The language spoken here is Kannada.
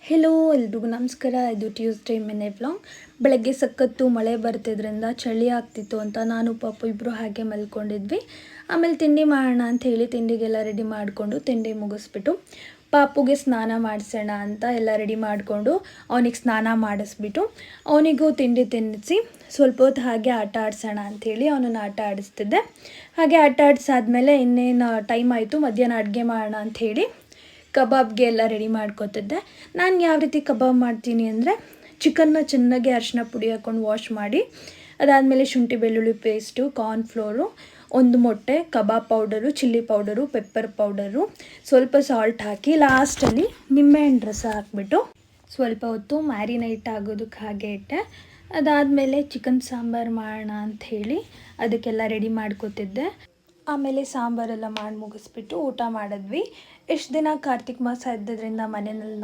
ಹೆಲೋ ಎಲ್ರಿಗೂ ನಮಸ್ಕಾರ. ಇದು ಟ್ಯೂಸ್ಡೇ ಮಿನಿ ವ್ಲಾಗ್. ಬೆಳಗ್ಗೆ ಸಖತ್ತು ಮಳೆ ಬರ್ತಿದ್ರಿಂದ ಚಳಿ ಆಗ್ತಿತ್ತು ಅಂತ ನಾನು ಪಾಪು ಇಬ್ಬರು ಹಾಗೆ ಮಲ್ಕೊಂಡಿದ್ವಿ. ಆಮೇಲೆ ತಿಂಡಿ ಮಾಡೋಣ ಅಂತ ಹೇಳಿ ತಿಂಡಿಗೆಲ್ಲ ರೆಡಿ ಮಾಡಿಕೊಂಡು ತಿಂಡಿ ಮುಗಿಸ್ಬಿಟ್ಟು ಪಾಪುಗೆ ಸ್ನಾನ ಮಾಡಿಸೋಣ ಅಂತ ಎಲ್ಲ ರೆಡಿ ಮಾಡಿಕೊಂಡು ಅವನಿಗೆ ಸ್ನಾನ ಮಾಡಿಸ್ಬಿಟ್ಟು ಅವನಿಗೂ ತಿಂಡಿ ತಿನ್ನಿಸಿ ಸ್ವಲ್ಪ ಹೊತ್ತು ಹಾಗೆ ಆಟ ಆಡಿಸೋಣ ಅಂಥೇಳಿ ಅವನನ್ನು ಆಟ ಆಡಿಸ್ತಿದ್ದೆ. ಹಾಗೆ ಆಟ ಆಡಿಸಾದ್ಮೇಲೆ ಇನ್ನೇನು ಟೈಮ್ ಆಯಿತು, ಮಧ್ಯಾಹ್ನ ಅಡುಗೆ ಮಾಡೋಣ ಅಂಥೇಳಿ ಕಬಾಬ್ಗೆ ಎಲ್ಲ ರೆಡಿ ಮಾಡ್ಕೊತಿದ್ದೆ. ನಾನು ಯಾವ ರೀತಿ ಕಬಾಬ್ ಮಾಡ್ತೀನಿ ಅಂದರೆ, ಚಿಕನ್ನ ಚೆನ್ನಾಗಿ ಅರಿಶಿನ ಪುಡಿ ಹಾಕ್ಕೊಂಡು ವಾಶ್ ಮಾಡಿ, ಅದಾದಮೇಲೆ ಶುಂಠಿ ಬೆಳ್ಳುಳ್ಳಿ ಪೇಸ್ಟು, ಕಾರ್ನ್ಫ್ಲೋರು, ಒಂದು ಮೊಟ್ಟೆ, kebab powder, chilli powder, pepper powder, ಸ್ವಲ್ಪ ಸಾಲ್ಟ್ ಹಾಕಿ ಲಾಸ್ಟಲ್ಲಿ ನಿಂಬೆಹಣ್ಣು ರಸ ಹಾಕ್ಬಿಟ್ಟು ಸ್ವಲ್ಪ ಹೊತ್ತು ಮ್ಯಾರಿನೇಟ್ ಆಗೋದಕ್ಕೆ ಹಾಗೆ ಇಟ್ಟೆ. ಅದಾದಮೇಲೆ ಚಿಕನ್ ಸಾಂಬಾರು ಮಾಡೋಣ ಅಂಥೇಳಿ ಅದಕ್ಕೆಲ್ಲ ರೆಡಿ ಮಾಡ್ಕೊತಿದ್ದೆ. ಆಮೇಲೆ ಸಾಂಬಾರೆಲ್ಲ ಮಾಡಿ ಮುಗಿಸ್ಬಿಟ್ಟು ಊಟ ಮಾಡಿದ್ವಿ. ಎಷ್ಟು ದಿನ ಕಾರ್ತಿಕ್ ಮಾಸ ಇದ್ದದ್ರಿಂದ ಮನೆಯಲ್ಲಿ